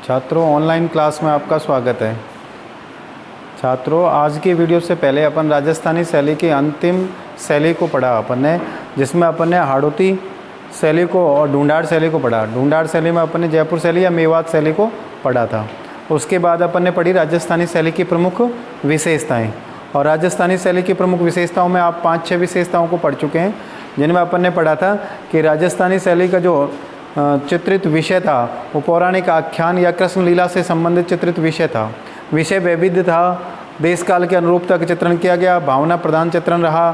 छात्रों, online class में आपका स्वागत है। छात्रों, आज की वीडियो से पहले अपन राजस्थानी शैली की अंतिम शैली को पढ़ा अपन ने, जिसमें अपन ने हाड़ौती शैली को और ढूंढाड़ शैली को पढ़ा। ढूंढाड़ शैली में अपन ने जयपुर शैली या मेवात शैली को पढ़ा था। उसके बाद अपन ने पढ़ी राजस्थानी शैली की प्रमुख विशेषताएँ, और राजस्थानी शैली की प्रमुख विशेषताओं में आप 5-6 विशेषताओं को पढ़ चुके हैं, जिनमें अपन ने पढ़ा था कि राजस्थानी शैली का जो चित्रित विषय था वो पौराणिक आख्यान या कृष्ण लीला से संबंधित चित्रित विषय था। विषय वैविध्य था, देश काल के अनुरूप तक चित्रण किया गया, भावना प्रधान चित्रण रहा,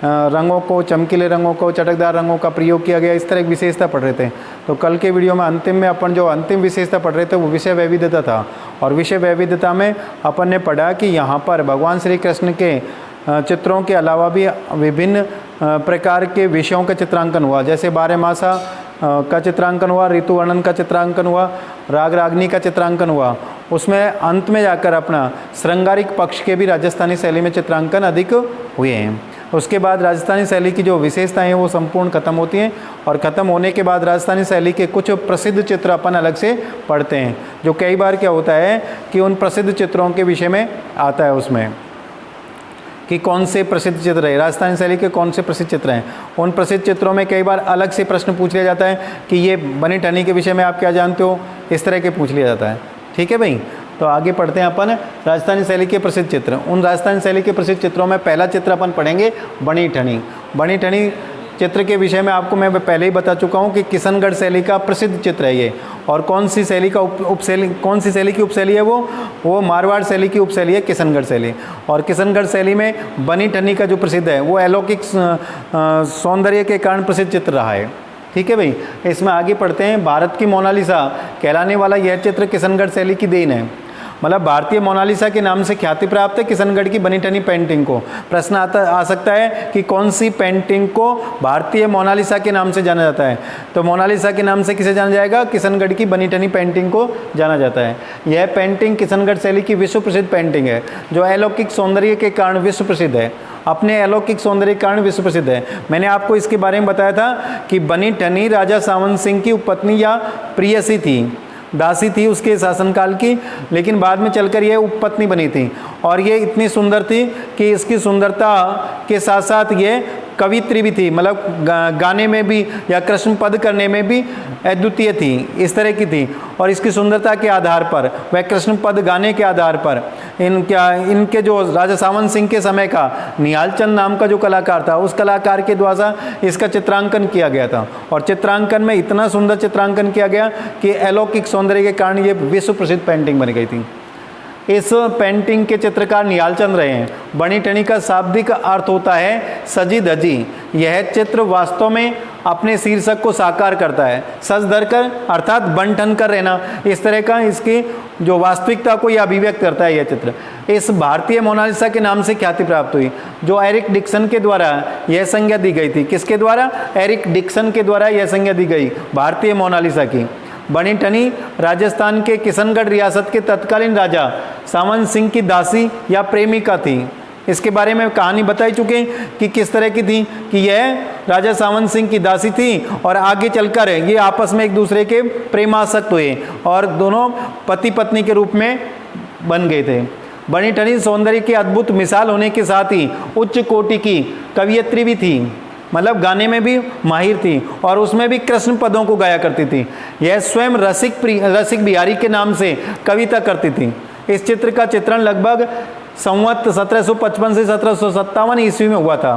रंगों को, चमकीले रंगों को, चटकदार रंगों का प्रयोग किया गया। इस तरह की विशेषता पढ़ रहे थे। तो कल के वीडियो में अंतिम में अपन जो अंतिम विशेषता पढ़ रहे थे वो विषय वैविध्यता था, और विषय वैविध्यता में अपन ने पढ़ा कि यहाँ पर भगवान श्री कृष्ण के चित्रों के अलावा भी विभिन्न प्रकार के विषयों का चित्रांकन हुआ, जैसे 12 मासा का चित्रांकन हुआ, ऋतु वर्णन का चित्रांकन हुआ, राग रागनी का चित्रांकन हुआ। उसमें अंत में जाकर अपना श्रृंगारिक पक्ष के भी राजस्थानी शैली में चित्रांकन अधिक हुए हैं। उसके बाद राजस्थानी शैली की जो विशेषताएं हैं वो संपूर्ण खत्म होती हैं, और ख़त्म होने के बाद राजस्थानी शैली के कुछ प्रसिद्ध चित्र अपन अलग से पढ़ते हैं, जो कई बार क्या होता है कि उन प्रसिद्ध चित्रों के विषय में आता है उसमें कि कौन से प्रसिद्ध चित्र है, राजस्थानी शैली के कौन से प्रसिद्ध चित्र हैं। उन प्रसिद्ध चित्रों में कई बार अलग से प्रश्न पूछ लिया जाता है कि ये बनी ठनी के विषय में आप क्या जानते हो, इस तरह के पूछ लिया जाता है। ठीक है भाई, तो आगे पढ़ते हैं अपन राजस्थानी शैली के प्रसिद्ध चित्र। उन राजस्थानी शैली के प्रसिद्ध चित्रों में पहला चित्र अपन पढ़ेंगे बनी ठनी। बनी ठनी चित्र के विषय में आपको मैं पहले ही बता चुका हूँ कि किशनगढ़ शैली का प्रसिद्ध चित्र है ये। और कौन सी शैली का उपशैली, कौन सी शैली की उपशैली है वो मारवाड़ शैली की उपशैली है किशनगढ़ शैली। और किशनगढ़ शैली में बनी ठनी का जो प्रसिद्ध है वो अलौकिक सौंदर्य के कारण प्रसिद्ध चित्र रहा है। ठीक है भाई, इसमें आगे पढ़ते हैं। भारत की मोनालिसा कहलाने वाला यह चित्र किशनगढ़ शैली की देन है। मतलब भारतीय मोनालिसा के नाम से ख्याति प्राप्त है किशनगढ़ की बनी ठनी पेंटिंग को। प्रश्न आ सकता है कि कौन सी पेंटिंग को भारतीय मोनालिसा के नाम से जाना जाता है, तो मोनालिसा के नाम से किसे जाना जाएगा? किशनगढ़ की बनी ठनी पेंटिंग को जाना जाता है। यह पेंटिंग किशनगढ़ शैली की विश्व प्रसिद्ध पेंटिंग है, जो अलौकिक सौंदर्य के कारण विश्व प्रसिद्ध है। अपने अलौकिक सौंदर्य के कारण विश्व प्रसिद्ध है। मैंने आपको इसके बारे में बताया था कि बनी ठनी राजा सावन सिंह की उपपत्नी या प्रेयसी थी, दासी थी उसके शासनकाल की, लेकिन बाद में चलकर यह उपपत्नी बनी थी। और ये इतनी सुंदर थी कि इसकी सुंदरता के साथ साथ ये कवित्री भी थी, मतलब गाने में भी या कृष्ण पद करने में भी अद्वितीय थी, इस तरह की थी। और इसकी सुंदरता के आधार पर, वह कृष्ण पद गाने के आधार पर इनके जो राजा सावन सिंह के समय का निहालचंद नाम का जो कलाकार था, उस कलाकार के द्वारा इसका चित्रांकन किया गया था। और चित्रांकन में इतना सुंदर चित्रांकन किया गया कि अलौकिक सौंदर्य के कारण ये विश्व प्रसिद्ध पेंटिंग बन गई थी। इस पेंटिंग के चित्रकार निहालचंद रहे हैं। बनी ठनी का शाब्दिक अर्थ होता है सजी धजी। यह चित्र वास्तव में अपने शीर्षक को साकार करता है। सज धर कर अर्थात बन ठन कर रहना, इस तरह का इसकी जो वास्तविकता को यह अभिव्यक्त करता है। यह चित्र इस भारतीय मोनालिसा के नाम से ख्याति प्राप्त हुई, जो एरिक डिक्सन के द्वारा यह संज्ञा दी गई थी। किसके द्वारा? एरिक डिक्सन के द्वारा यह संज्ञा दी गई भारतीय मोनालिसा की। बनी ठनी राजस्थान के किशनगढ़ रियासत के तत्कालीन राजा सावन सिंह की दासी या प्रेमिका थी। इसके बारे में कहानी बताई चुके कि किस तरह की थी, कि यह राजा सावन सिंह की दासी थी और आगे चलकर ये आपस में एक दूसरे के प्रेमासक्त हुए और दोनों पति पत्नी के रूप में बन गए थे। बनी ठनी सौंदर्य की अद्भुत मिसाल होने के साथ ही उच्च कोटि की कवियत्री भी थी, मतलब गाने में भी माहिर थी और उसमें भी कृष्ण पदों को गाया करती थी। यह स्वयं रसिक बिहारी के नाम से कविता करती थी। इस चित्र का चित्रण लगभग संवत 1755 से 1757 ईस्वी में हुआ था।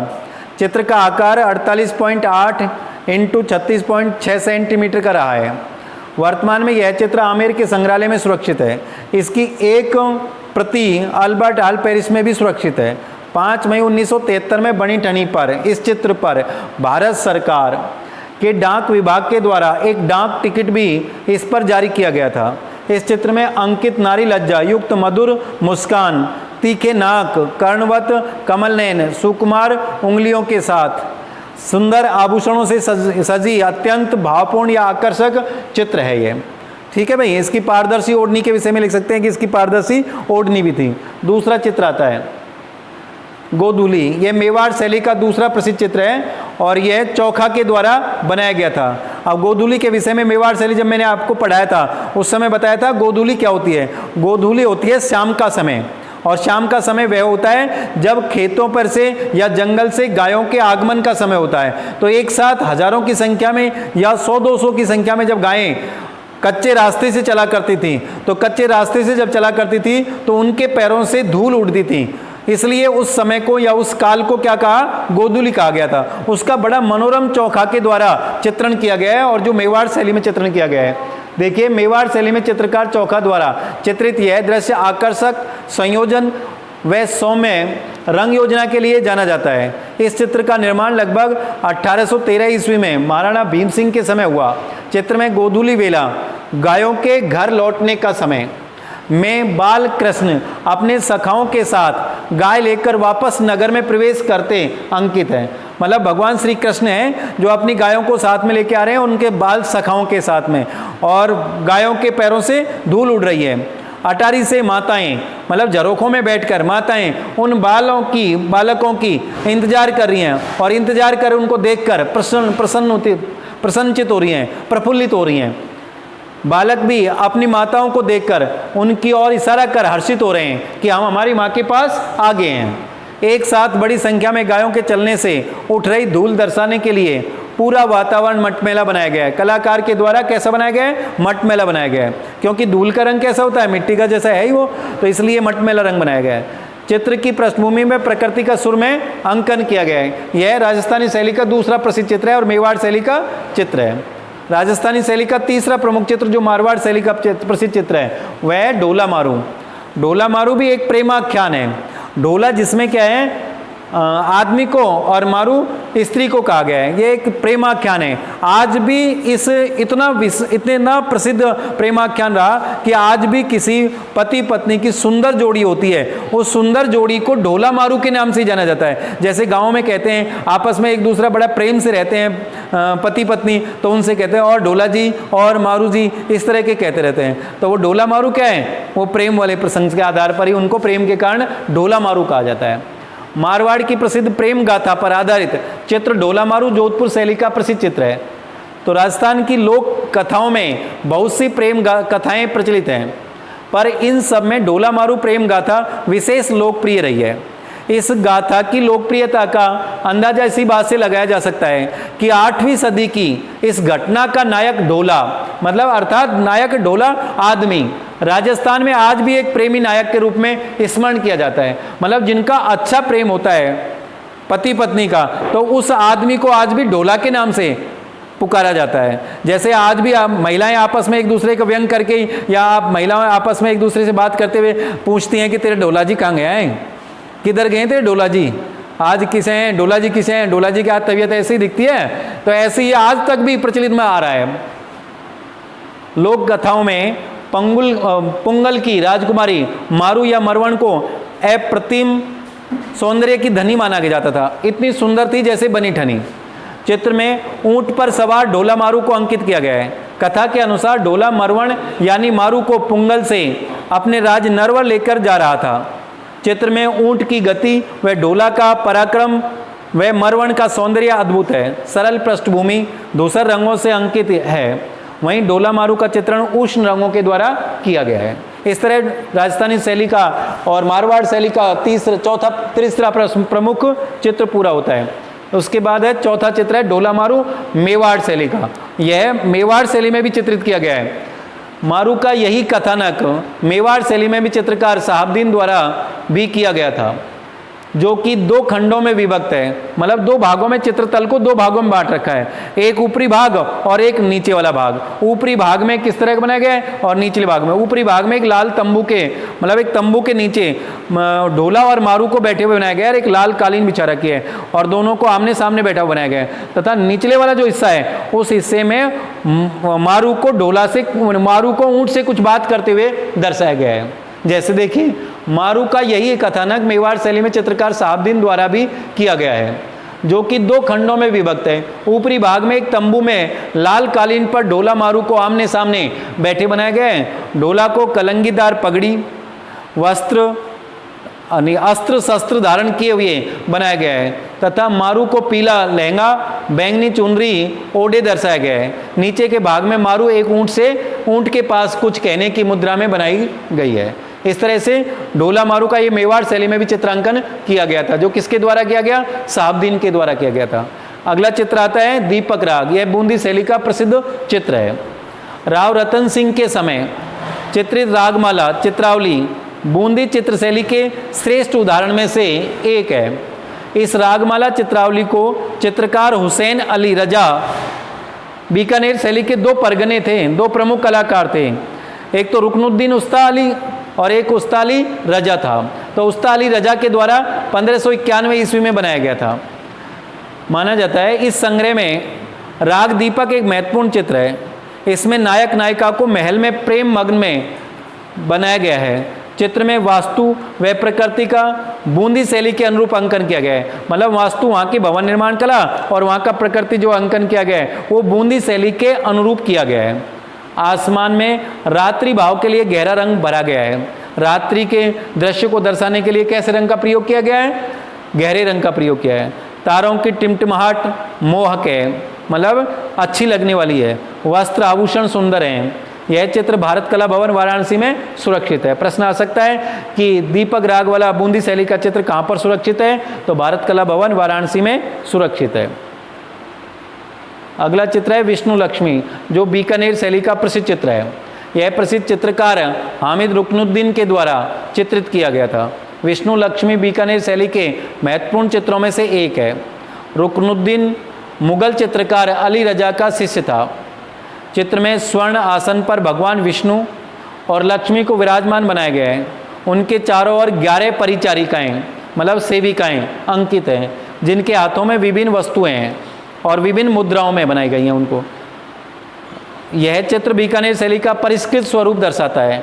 चित्र का आकार 48.8 × 36.6 सेंटीमीटर का रहा है। वर्तमान में यह चित्र आमेर के संग्रहालय में सुरक्षित है। इसकी एक प्रति अल्बर्ट हॉल पेरिस में भी सुरक्षित है। 5 मई 1973 में बनी ठनी पर इस चित्र पर भारत सरकार के डाक विभाग के द्वारा एक डाक टिकट भी इस पर जारी किया गया था। इस चित्र में अंकित नारी लज्जा युक्त मधुर मुस्कान, तीखे नाक, कर्णवत कमल नयन, सुकुमार उंगलियों के साथ सुंदर आभूषणों से सजी अत्यंत भावपूर्ण या आकर्षक चित्र है ये। ठीक है भाई, इसकी पारदर्शी ओढ़नी के विषय में लिख सकते हैं कि इसकी पारदर्शी ओढ़नी भी थी। दूसरा चित्र आता है गोधूली। यह मेवाड़ शैली का दूसरा प्रसिद्ध चित्र है और यह चौखा के द्वारा बनाया गया था। अब गोधूली के विषय में मेवाड़ शैली जब मैंने आपको पढ़ाया था उस समय बताया था गोधूली क्या होती है। गोधूली होती है शाम का समय, और शाम का समय वह होता है जब खेतों पर से या जंगल से गायों के आगमन का समय होता है। तो एक साथ हजारों की संख्या में या 100-200 की संख्या में जब गायें कच्चे रास्ते से चला करती थी, तो कच्चे रास्ते से जब चला करती थी तो उनके पैरों से धूल उड़ती थी, इसलिए उस समय को या उस काल को क्या कहा, गोधूली कहा गया था। उसका बड़ा मनोरम चौखा के द्वारा चित्रण किया गया है और जो मेवाड़ शैली में चित्रण किया गया है। देखिए मेवाड़ शैली में चित्रकार चौखा द्वारा चित्रित यह दृश्य आकर्षक संयोजन व सौम्य रंग योजना के लिए जाना जाता है। इस चित्र का निर्माण लगभग 1813 ईस्वी में महाराणा भीम सिंह के समय हुआ। चित्र में गोधूली वेला, गायों के घर लौटने का समय में बाल कृष्ण अपने सखाओं के साथ गाय लेकर वापस नगर में प्रवेश करते अंकित है। मतलब भगवान श्री कृष्ण हैं जो अपनी गायों को साथ में लेके आ रहे हैं उनके बाल सखाओं के साथ में, और गायों के पैरों से धूल उड़ रही है। अटारी से माताएं, मतलब झरोखों में बैठकर माताएं उन बालकों की इंतजार कर रही हैं, और इंतजार कर उनको देखकर प्रसन्नचित हो रही हैं, प्रफुल्लित हो रही हैं। बालक भी अपनी माताओं को देखकर उनकी ओर इशारा कर हर्षित हो रहे हैं कि हम हमारी माँ के पास आ गए हैं। एक साथ बड़ी संख्या में गायों के चलने से उठ रही धूल दर्शाने के लिए पूरा वातावरण मटमैला बनाया गया है। कलाकार के द्वारा कैसा बनाया गया है, मटमैला बनाया गया है, क्योंकि धूल का रंग कैसा होता है, मिट्टी का जैसा है ही वो, तो इसलिए मटमैला रंग बनाया गया है। चित्र की पृष्ठभूमि में प्रकृति का सुर में अंकन किया गया है। यह राजस्थानी शैली का दूसरा प्रसिद्ध चित्र है और मेवाड़ शैली का चित्र है। राजस्थानी शैली का तीसरा प्रमुख चित्र जो मारवाड़ शैली का प्रसिद्ध चित्र है वह है ढोला मारू। ढोला मारू भी एक प्रेमाख्यान है। ढोला जिसमें क्या है, आदमी को और मारू स्त्री को कहा गया है, ये एक प्रेमाख्यान है। आज भी इतना प्रसिद्ध प्रेमाख्यान रहा कि आज भी किसी पति पत्नी की सुंदर जोड़ी होती है, उस सुंदर जोड़ी को ढोला मारू के नाम से जाना जाता है। जैसे गांव में कहते हैं आपस में एक दूसरा बड़ा प्रेम से रहते हैं पति पत्नी, तो उनसे कहते हैं और ढोला जी और मारू जी, इस तरह के कहते रहते हैं। तो वो ढोला मारू क्या है, वो प्रेम वाले प्रसंग के आधार पर ही उनको प्रेम के कारण ढोला मारू कहा जाता है। मारवाड़ की प्रसिद्ध प्रेम गाथा पर आधारित चित्र ढोला मारू जोधपुर शैली का प्रसिद्ध चित्र है। तो राजस्थान की लोक कथाओं में बहुत सी प्रेम कथाएं प्रचलित हैं, पर इन सब में ढोला मारू प्रेम गाथा विशेष लोकप्रिय रही है। इस गाथा की लोकप्रियता का अंदाजा इसी बात से लगाया जा सकता है कि 8वीं सदी की इस घटना का नायक ढोला, मतलब अर्थात नायक ढोला आदमी, राजस्थान में आज भी एक प्रेमी नायक के रूप में स्मरण किया जाता है। मतलब जिनका अच्छा प्रेम होता है पति पत्नी का, तो उस आदमी को आज भी ढोला के नाम से पुकारा जाता है। जैसे आज भी आप महिलाएं आपस में एक दूसरे का व्यंग करके, या आप महिलाएं आपस में एक दूसरे से बात करते हुए पूछती हैं कि तेरे ढोला जी कहाँ गए हैं, किधर गए थे ढोला जी, आज किसे हैं ढोला जी, किसे हैं ढोला जी की आज तबीयत ऐसी दिखती है। तो ऐसे ही आज तक भी प्रचलित में आ रहा है। लोक कथाओं में पुंगल की राजकुमारी मारू या मरवण को अप्रतिम सौंदर्य की धनी माना जाता था। इतनी सुंदर थी जैसे बनी ठनी। चित्र में ऊंट पर सवार ढोला मारू को अंकित किया गया है। कथा के अनुसार ढोला मरवण यानी मारू को पुंगल से अपने राज नरवर लेकर जा रहा था। चित्र में ऊंट की गति व ढोला का पराक्रम व मरवण का सौंदर्य अद्भुत है। सरल पृष्ठभूमि धूसर रंगों से अंकित है। वहीं ढोला मारू का चित्रण उष्ण रंगों के द्वारा किया गया है। इस तरह राजस्थानी शैली का और मारवाड़ शैली का तीसरा प्रमुख चित्र पूरा होता है। उसके बाद है चौथा चित्र है ढोला मारू मेवाड़ शैली का। यह मेवाड़ शैली में भी चित्रित किया गया है। मारू का यही कथानक मेवाड़ शैली में भी चित्रकार साहबदीन द्वारा भी किया गया था, जो कि 2 खंडों में विभक्त है। मतलब 2 भागों में चित्रतल को 2 भागों में बांट रखा है, एक ऊपरी भाग और एक नीचे वाला भाग। ऊपरी भाग में किस तरह का बनाया गया है और निचले भाग में, ऊपरी भाग में एक लाल तंबू के, मतलब एक तंबू के नीचे ढोला और मारू को बैठे हुए बनाया गया है। एक लाल कालीन बिछा रखी है और दोनों को आमने सामने बैठा हुआ बनाया गया है, तथा निचले वाला जो हिस्सा है उस हिस्से में मारू को ऊंट से कुछ बात करते हुए दर्शाया गया है। जैसे देखिए मारू का यही कथानक मेवाड़ शैली में चित्रकार साहबदीन द्वारा भी किया गया है, जो कि 2 खंडों में विभक्त है। ऊपरी भाग में एक तंबू में लाल कालीन पर ढोला मारू को आमने सामने बैठे बनाया गया है। ढोला को कलंगीदार पगड़ी, वस्त्र अस्त्र शस्त्र धारण किए हुए बनाया गया है, तथा मारू को पीला लहंगा बैंगनी चुनरी ओढ़े दर्शाया गया है। नीचे के भाग में मारू एक ऊंट के पास कुछ कहने की मुद्रा में बनाई गई है। इस तरह से ढोला मारू का ये मेवाड़ शैली में भी चित्रांकन किया गया था, जो किसके द्वारा किया गया? साहबदीन के द्वारा किया गया था। अगला चित्र आता है दीपक राग, यह बूंदी शैली का प्रसिद्ध चित्र है। राव रतन सिंह के समय चित्रित रागमाला चित्रावली बूंदी चित्र शैली के श्रेष्ठ उदाहरण में से एक है। इस रागमाला चित्रावली को चित्रकार हुसैन अली रजा, बीकानेर शैली के दो परगने थे, दो प्रमुख कलाकार थे। एक तो रुकनुद्दीन उस्ता अली और एक उस्ता अली रजा था। तो उस्ता अली रजा के द्वारा 1591 ईस्वी में बनाया गया था। माना जाता है इस संग्रह में राग दीपक एक महत्वपूर्ण चित्र है। इसमें नायक नायिका को महल में प्रेम मग्न में बनाया गया है। चित्र में वास्तु व प्रकृति का बूंदी शैली के अनुरूप अंकन किया गया है। मतलब वास्तु वहाँ की भवन निर्माण कला और वहाँ का प्रकृति जो अंकन किया गया है वो बूंदी शैली के अनुरूप किया गया है। आसमान में रात्रि भाव के लिए गहरा रंग भरा गया है। रात्रि के दृश्य को दर्शाने के लिए कैसे रंग का प्रयोग किया गया है? गहरे रंग का प्रयोग किया है। तारों की टिमटिमाहट मोहक है, मतलब अच्छी लगने वाली है। वस्त्र आभूषण सुंदर हैं। यह चित्र भारत कला भवन वाराणसी में सुरक्षित है। प्रश्न आ सकता है कि दीपक राग वाला बूंदी शैली का चित्र कहाँ पर सुरक्षित है? तो भारत कला भवन वाराणसी में सुरक्षित है। अगला चित्र है विष्णु लक्ष्मी, जो बीकानेर शैली का प्रसिद्ध चित्र है। यह प्रसिद्ध चित्रकार हामिद रुकनुद्दीन के द्वारा चित्रित किया गया था। विष्णु लक्ष्मी बीकानेर शैली के महत्वपूर्ण चित्रों में से एक है। रुकनुद्दीन मुगल चित्रकार अली रजा का शिष्य था। चित्र में स्वर्ण आसन पर भगवान विष्णु और लक्ष्मी को विराजमान बनाया गया है। उनके चारों ओर 11 परिचारिकाएं, मतलब सेविकाएं अंकित हैं, जिनके हाथों में विभिन्न वस्तुएं हैं और विभिन्न मुद्राओं में बनाई गई हैं उनको। यह चित्र बीकानेर शैली का परिष्कृत स्वरूप दर्शाता है।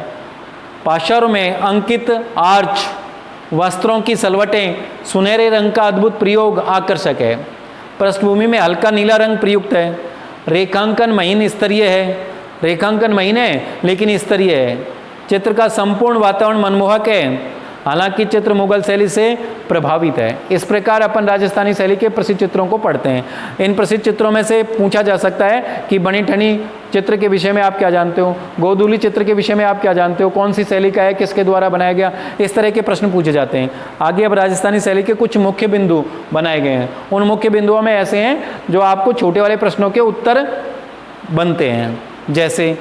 पार्श्व में अंकित आर्च, वस्त्रों की सलवटें, सुनहरे रंग का अद्भुत प्रयोग आकर्षक है। पृष्ठभूमि में हल्का नीला रंग प्रयुक्त है। रेखांकन महीन स्तरीय है। रेखांकन महीन है लेकिन स्तरीय है। चित्र का संपूर्ण वातावरण मनमोहक है। हालांकि चित्र मुगल शैली से प्रभावित है। इस प्रकार अपन राजस्थानी शैली के प्रसिद्ध चित्रों को पढ़ते हैं। इन प्रसिद्ध चित्रों में से पूछा जा सकता है कि बनी ठनी चित्र के विषय में आप क्या जानते हो, गोधूली चित्र के विषय में आप क्या जानते हो, कौन सी शैली का है, किसके द्वारा बनाया गया, इस तरह के प्रश्न पूछे जाते हैं। आगे अब राजस्थानी शैली के कुछ मुख्य बिंदु बनाए गए हैं। उन मुख्य बिंदुओं में ऐसे हैं जो आपको छोटे वाले प्रश्नों के उत्तर बनते हैं। जैसे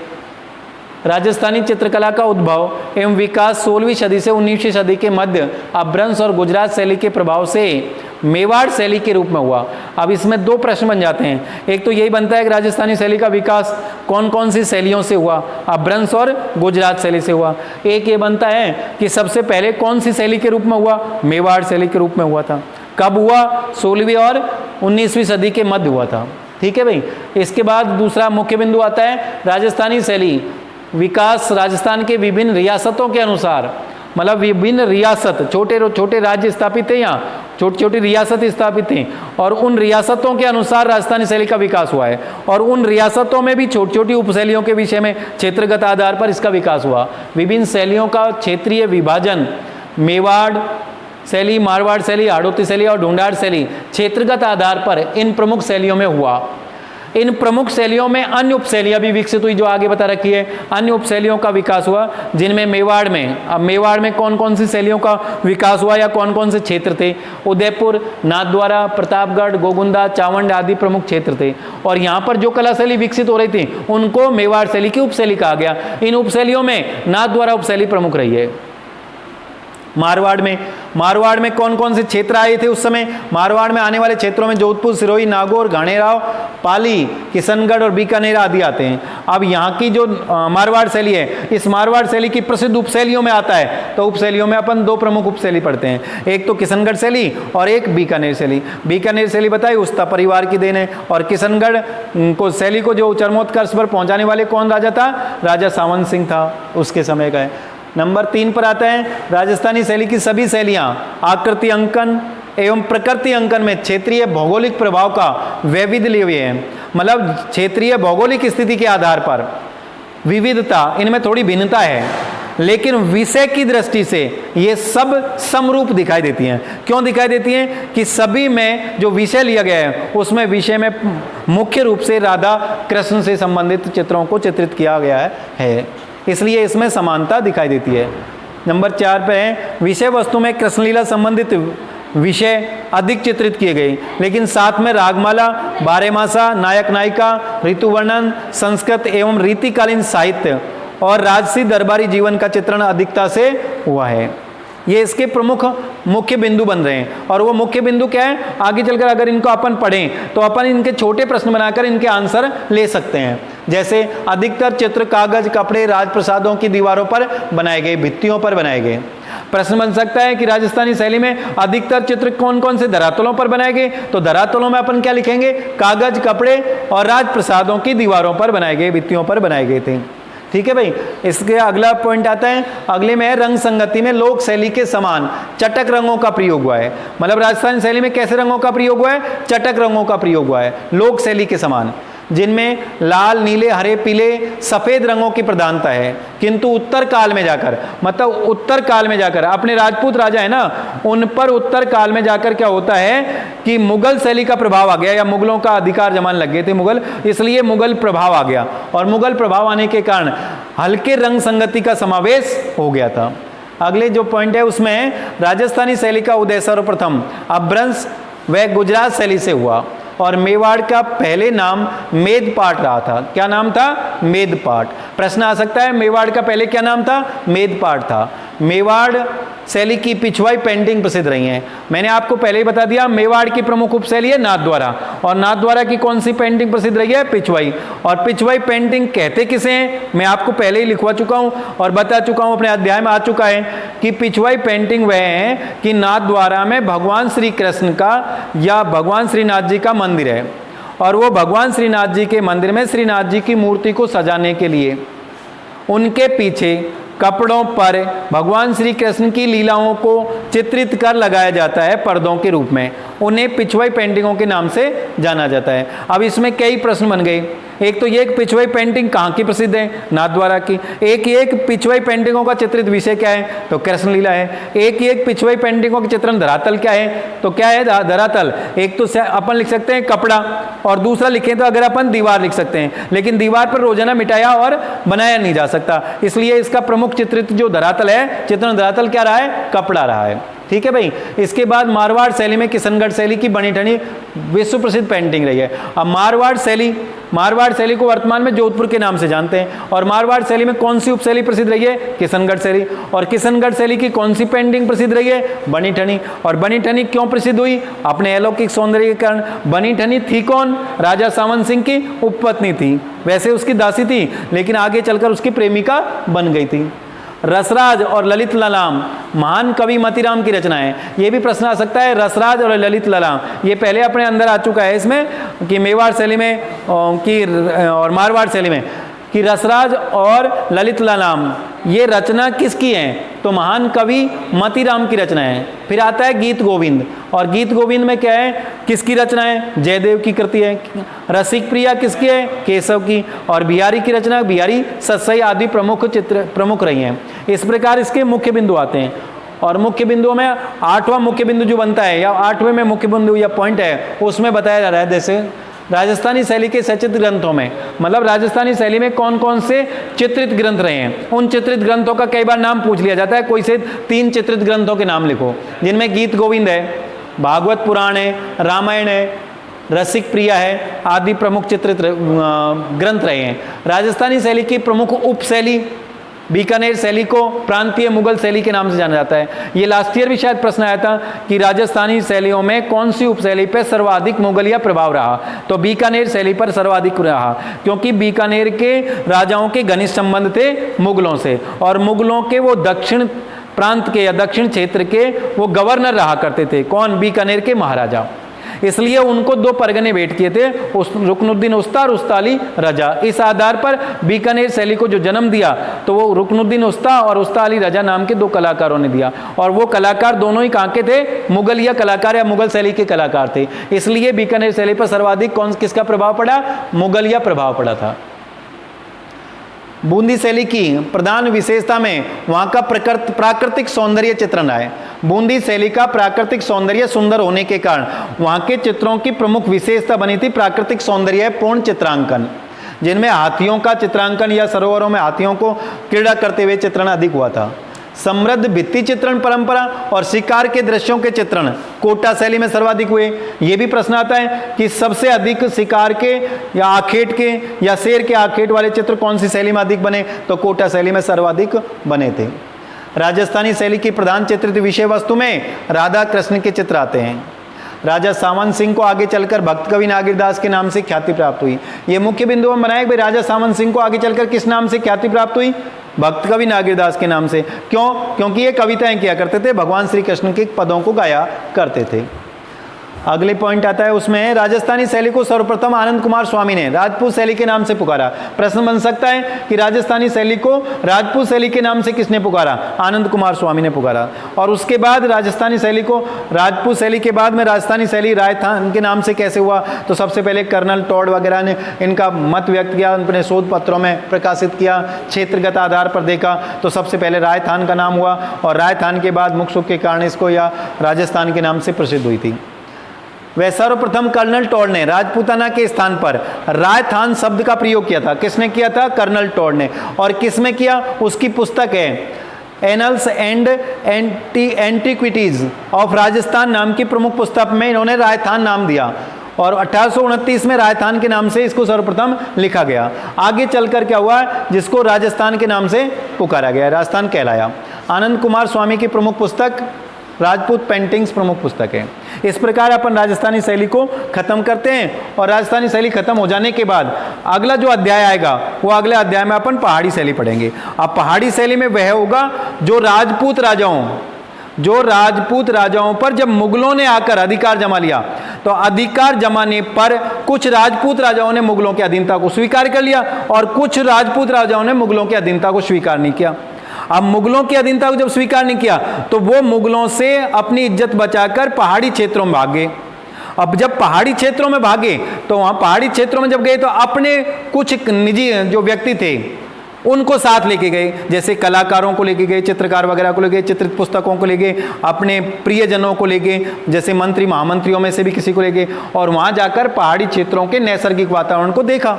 राजस्थानी चित्रकला का उद्भव एवं विकास 16वीं सदी से 19वीं सदी के मध्य अपभ्रंश और गुजरात शैली के प्रभाव से मेवाड़ शैली के रूप में हुआ। अब इसमें दो प्रश्न बन जाते हैं। एक तो यही बनता है कि राजस्थानी शैली का विकास कौन कौन सी शैलियों से हुआ, अपभ्रंश और गुजरात शैली से हुआ। एक ये बनता है कि सबसे पहले कौन सी शैली के रूप में हुआ? मेवाड़ शैली के रूप में हुआ था। कब हुआ? 16वीं और 19वीं सदी के मध्य हुआ था। ठीक है भाई। इसके बाद दूसरा मुख्य बिंदु आता है राजस्थानी शैली विकास राजस्थान के विभिन्न रियासतों के अनुसार, मतलब विभिन्न रियासत, छोटे छोटे राज्य स्थापित थे, यहाँ छोटी छोटी रियासत स्थापित थी और उन रियासतों के अनुसार राजस्थानी शैली का विकास हुआ है। और उन रियासतों में भी छोटी छोटी उपशैलियों के विषय में क्षेत्रगत आधार पर इसका विकास हुआ। विभिन्न शैलियों का क्षेत्रीय विभाजन मेवाड़ शैली, मारवाड़ शैली, हाड़ौती शैली और ढूंढाड़ शैली क्षेत्रगत आधार पर इन प्रमुख शैलियों में हुआ। इन प्रमुख शैलियों में अन्य उपशैलियाँ भी विकसित हुई, जो आगे बता रखी है। अन्य उपशैलियों का विकास हुआ जिनमें मेवाड़ में, अब मेवाड़ में कौन कौन सी शैलियों का विकास हुआ या कौन कौन से क्षेत्र थे? उदयपुर, नाथद्वारा, प्रतापगढ़, गोगुंदा, चावंड आदि प्रमुख क्षेत्र थे। और यहाँ पर जो कला शैली विकसित हो रही थी उनको मेवाड़ शैली की उपशैली कहा गया। इन उपशैलियों में नाथद्वारा उपशैली प्रमुख रही है। मारवाड़ में कौन कौन से क्षेत्र आए थे उस समय? मारवाड़ में आने वाले क्षेत्रों में जोधपुर, सिरोही, नागौर, घाणेराव, पाली, किशनगढ़ और बीकानेर आदि आते हैं। अब यहाँ की जो मारवाड़ शैली है, इस मारवाड़ शैली की प्रसिद्ध उपशैलियों में आता है। तो उपशैलियों में अपन दो प्रमुख उपशैली पढ़ते हैं, एक तो किशनगढ़ शैली और एक बीकानेर शैली। बीकानेर शैली बताई उस्ता परिवार की देन है। और किशनगढ़ को शैली को जो चरमोत्कर्ष पर पहुँचाने वाले कौन राजा था? राजा सावंत सिंह था, उसके समय का है। नंबर 3 पर आता है राजस्थानी शैली की सभी शैलियाँ आकृति अंकन एवं प्रकृति अंकन में क्षेत्रीय भौगोलिक प्रभाव का वैविध्य लिए हुए हैं। मतलब क्षेत्रीय भौगोलिक स्थिति के आधार पर विविधता, इनमें थोड़ी भिन्नता है। लेकिन विषय की दृष्टि से ये सब समरूप दिखाई देती हैं। क्यों दिखाई देती हैं? कि सभी में जो विषय लिया गया है उसमें विषय में मुख्य रूप से राधा कृष्ण से संबंधित चित्रों को चित्रित किया गया है, इसलिए इसमें समानता दिखाई देती है। नंबर 4 पे है, विषय वस्तु में कृष्ण लीला संबंधित विषय अधिक चित्रित किए गए, लेकिन साथ में रागमाला, बारहमासा, नायक नायिका, ऋतु वर्णन, संस्कृत एवं रीतिकालीन साहित्य और राजसी दरबारी जीवन का चित्रण अधिकता से हुआ है। ये इसके प्रमुख मुख्य बिंदु बन रहे हैं। और वो मुख्य बिंदु क्या है, आगे चलकर अगर इनको अपन पढ़ें तो अपन इनके छोटे प्रश्न बनाकर इनके आंसर ले सकते हैं। जैसे अधिकतर चित्र कागज, कपड़े, राजप्रसादों की दीवारों पर बनाए गए, भित्तियों पर बनाए गए। प्रश्न बन सकता है कि राजस्थानी शैली में अधिकतर चित्र कौन कौन से धरातलों पर बनाए गए, तो धरातलों में अपन क्या लिखेंगे, कागज, कपड़े और राजप्रसादों की दीवारों पर बनाए गए, भित्तियों पर बनाए गए थे। ठीक है भाई। इसके अगला पॉइंट आता है, अगले में है रंग संगति में लोक शैली के समान चटक रंगों का प्रयोग हुआ है। मतलब राजस्थानी शैली में कैसे रंगों का प्रयोग हुआ है, चटक रंगों का प्रयोग हुआ है लोक शैली के समान, जिनमें लाल, नीले, हरे, पीले, सफेद रंगों की प्रधानता है। किंतु उत्तर काल में जाकर, मतलब उत्तर काल में जाकर अपने राजपूत राजा है ना, उन पर उत्तर काल में जाकर क्या होता है कि मुगल शैली का प्रभाव आ गया, या मुगलों का अधिकार जमाने लग गए थे मुगल, इसलिए मुगल प्रभाव आ गया। और मुगल प्रभाव आने के कारण हल्के रंग संगति का समावेश हो गया था। अगले जो पॉइंट है उसमें राजस्थानी शैली का उदय सर्वप्रथम अपभ्रंश व गुजरात शैली से हुआ, और मेवाड़ का पहले नाम मेदपाट रहा था। क्या नाम था? मेदपाट। प्रश्न आ सकता है मेवाड़ का पहले क्या नाम था? मेदपाट था। मेवाड़ शैली की पिछवाई पेंटिंग प्रसिद्ध रही है। मैंने आपको पहले ही बता दिया, मेवाड़ की प्रमुख उपशैली है नाथद्वारा, और नाथद्वारा की कौन सी पेंटिंग प्रसिद्ध रही है? पिछवाई। और पिछवाई पेंटिंग कहते किसे हैं, मैं आपको पहले ही लिखवा चुका हूं और बता चुका हूं, अपने अध्याय में आ चुका है कि पिछवाई पेंटिंग वह है कि नाथद्वारा में भगवान श्री कृष्ण का या भगवान श्रीनाथ जी का मंदिर है, और वो भगवान श्रीनाथ जी के मंदिर में श्रीनाथ जी की मूर्ति को सजाने के लिए उनके पीछे कपड़ों पर भगवान श्री कृष्ण की लीलाओं को चित्रित कर लगाया जाता है पर्दों के रूप में। उन्हें पिछवाई पेंटिंगों के नाम से जाना जाता है। अब इसमें कई प्रश्न बन गए। एक तो ये पिछवाई पेंटिंग कहाँ की प्रसिद्ध है? नाथद्वारा की। एक पिछवाई पेंटिंगों का चित्रित विषय क्या है? तो कृष्ण लीला है। एक पिछवाई पेंटिंगों के चित्रण धरातल क्या है? तो क्या है धरातल? एक तो अपन लिख सकते हैं कपड़ा, और दूसरा लिखें तो अगर अपन दीवार लिख सकते हैं, लेकिन दीवार पर रोजाना मिटाया और बनाया नहीं जा सकता, इसलिए इसका प्रमुख चित्रित जो धरातल है, चित्रण धरातल क्या रहा है? कपड़ा रहा है। ठीक है भाई। इसके बाद मारवाड़ शैली में किशनगढ़ शैली की बनी ठनी विश्व प्रसिद्ध पेंटिंग रही है। अब मारवाड़ शैली को वर्तमान में जोधपुर के नाम से जानते हैं। और मारवाड़ शैली में कौन सी उपशैली प्रसिद्ध रही है? किशनगढ़ शैली। और किशनगढ़ शैली की कौन सी पेंटिंग प्रसिद्ध रही है? बनी ठनी। और बनी ठनी क्यों प्रसिद्ध हुई? अपने अलौकिक सौंदर्य के कारण। बनी ठनी थी कौन? राजा सामंत सिंह की उपपत्नी थी। वैसे उसकी दासी थी, लेकिन आगे चलकर उसकी प्रेमिका बन गई थी। रसराज और ललित ललाम महान कवि मतीराम की रचना है। ये भी प्रश्न आ सकता है, रसराज और ललित ललाम, ये पहले अपने अंदर आ चुका है इसमें कि मेवाड़ शैली में और मारवाड़ शैली में कि रसराज और ललित ललाम ये रचना किसकी है? तो महान कवि मतीराम की रचना है। फिर आता है गीत गोविंद, और गीत गोविंद में क्या है? किसकी रचना है? जयदेव की कृति है। रसिक प्रिया किसकी है? केशव की। और बिहारी की रचना बिहारी सतसई आदि प्रमुख रही हैं। इस प्रकार इसके मुख्य बिंदु आते हैं। और मुख्य बिंदुओं में 8वां मुख्य बिंदु जो बनता है, या 8वें में मुख्य बिंदु या पॉइंट है, उसमें बताया जा रहा है जैसे राजस्थानी शैली के सचित्र ग्रंथों में, मतलब राजस्थानी शैली में कौन कौन से चित्रित ग्रंथ रहे हैं, उन चित्रित ग्रंथों का कई बार नाम पूछ लिया जाता है। कोई से 3 चित्रित ग्रंथों के नाम लिखो, जिनमें गीत गोविंद है, भागवत पुराण है, रामायण है, रसिक प्रिया है, आदि प्रमुख चित्रित ग्रंथ रहे हैं। राजस्थानी शैली की प्रमुख उपशैली बीकानेर शैली को प्रांतीय मुगल शैली के नाम से जाना जाता है। ये लास्ट ईयर भी शायद प्रश्न आया था कि राजस्थानी शैलियों में कौन सी उपशैली पर सर्वाधिक मुगलिया प्रभाव रहा, तो बीकानेर शैली पर सर्वाधिक रहा, क्योंकि बीकानेर के राजाओं के घनिष्ठ संबंध थे मुगलों से, और मुगलों के वो दक्षिण प्रांत के या दक्षिण क्षेत्र के वो गवर्नर रहा करते थे। कौन? बीकानेर के महाराजा। इसलिए उनको 2 परगने भेंट किए थे, रुकनुद्दीन उस्ता और उस्ता अली रजा। इस आधार पर बीकानेर शैली को जो जन्म दिया तो वो रुकनुद्दीन उस्ता और उस्ता अली रजा नाम के 2 कलाकारों ने दिया, और वो कलाकार दोनों ही कहाँ के थे? मुगलिया कलाकार या मुगल शैली के कलाकार थे। इसलिए बीकानेर शैली पर सर्वाधिक किसका प्रभाव पड़ा? मुगलिया प्रभाव पड़ा था। बूंदी शैली की प्रधान विशेषता में वहाँ का प्राकृतिक सौंदर्य चित्रण है। बूंदी शैली का प्राकृतिक सौंदर्य सुंदर होने के कारण वहाँ के चित्रों की प्रमुख विशेषता बनी थी प्राकृतिक सौंदर्य पूर्ण चित्रांकन, जिनमें हाथियों का चित्रांकन या सरोवरों में हाथियों को क्रीड़ा करते हुए चित्रण अधिक हुआ था। समृद्ध भित्ति चित्रण परंपरा और शिकार के दृश्यों के चित्रण कोटा शैली में सर्वाधिक हुए। ये भी प्रश्न आता है कि सबसे अधिक शिकार के या आखेट के या शेर के आखेट वाले चित्र कौन सी शैली में अधिक बने, तो कोटा शैली में सर्वाधिक बने थे। राजस्थानी शैली की प्रधान चित्रित विषय वस्तु में राधा कृष्ण के चित्र आते हैं। राजा सामंत सिंह को आगे चलकर भक्त कवि नागिरदास के नाम से ख्याति प्राप्त हुई। ये मुख्य बिंदु हम बनाए भाई, राजा सामंत सिंह को आगे चलकर किस नाम से ख्याति प्राप्त हुई? भक्त कवि नागिरदास के नाम से। क्यों? क्योंकि ये कविताएं किया करते थे, भगवान श्री कृष्ण के पदों को गाया करते थे। अगले पॉइंट आता है, उसमें राजस्थानी शैली को सर्वप्रथम आनंद कुमार स्वामी ने राजपूत शैली के नाम से पुकारा। प्रश्न बन सकता है कि राजस्थानी शैली को राजपूत शैली के नाम से किसने पुकारा? आनंद कुमार स्वामी ने पुकारा। और उसके बाद राजस्थानी शैली को राजपूत शैली के बाद में राजस्थानी शैली राजस्थान के नाम से कैसे हुआ? तो सबसे पहले कर्नल टॉड वगैरह ने इनका मत व्यक्त किया, अपने शोध पत्रों में प्रकाशित किया, क्षेत्रगत आधार पर देखा तो सबसे पहले राजस्थान का नाम हुआ और राजस्थान के बाद मुख सुख के कारण इसको या राजस्थान के नाम से प्रसिद्ध हुई थी। वह सर्वप्रथम कर्नल टॉड ने राजपूताना के स्थान पर राजस्थान शब्द का प्रयोग किया था। किसने किया था? कर्नल टॉड ने। और किसमें किया? उसकी पुस्तक है annuls and antiquities of Rajasthan नाम की प्रमुख पुस्तक में इन्होंने राजस्थान नाम दिया और 1829 में राजस्थान के नाम से इसको सर्वप्रथम लिखा गया। आगे चलकर क्या हुआ? जिसको राजस्थान के नाम से पुकारा गया, राजस्थान कहलाया। आनंद कुमार स्वामी की प्रमुख पुस्तक राजपूत पेंटिंग्स प्रमुख पुस्तक है। इस प्रकार अपन राजस्थानी शैली को खत्म करते हैं और राजस्थानी शैली खत्म हो जाने के बाद अगला जो अध्याय आएगा वो अगले अध्याय में अपन पहाड़ी शैली पढ़ेंगे। अब पहाड़ी शैली में वह होगा जो राजपूत राजाओं पर जब मुगलों ने आकर अधिकार जमा लिया तो अधिकार जमाने पर कुछ राजपूत राजाओं ने मुगलों की अधीनता को स्वीकार कर लिया और कुछ राजपूत राजाओं ने मुगलों की अधीनता को स्वीकार नहीं किया। अब मुगलों की अधीनता को जब स्वीकार नहीं किया तो वो मुगलों से अपनी इज्जत बचाकर पहाड़ी क्षेत्रों में भागे। अब जब पहाड़ी क्षेत्रों में भागे तो वहां पहाड़ी क्षेत्रों में जब गए तो अपने कुछ निजी जो व्यक्ति थे उनको साथ लेके गए, जैसे कलाकारों को लेके गए, चित्रकार वगैरह को लेके, चित्रित पुस्तकों को लेके, अपने प्रियजनों को लेके, जैसे मंत्री महामंत्रियों में से भी किसी को लेके, और वहां जाकर पहाड़ी क्षेत्रों के नैसर्गिक वातावरण को देखा।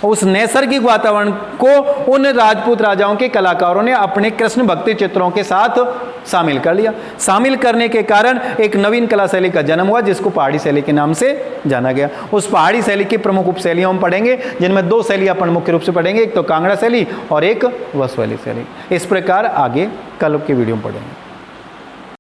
उस नैसर्गिक वातावरण को उन राजपूत राजाओं के कलाकारों ने अपने कृष्ण भक्ति चित्रों के साथ शामिल कर लिया। शामिल करने के कारण एक नवीन कला शैली का जन्म हुआ जिसको पहाड़ी शैली के नाम से जाना गया। उस पहाड़ी शैली की प्रमुख उपशैलियां हम पढ़ेंगे, जिनमें दो शैली अपन मुख्य रूप से पढ़ेंगे, एक तो कांगड़ा शैली और एक वसवैली शैली। इस प्रकार आगे कल की वीडियो में पढ़ेंगे।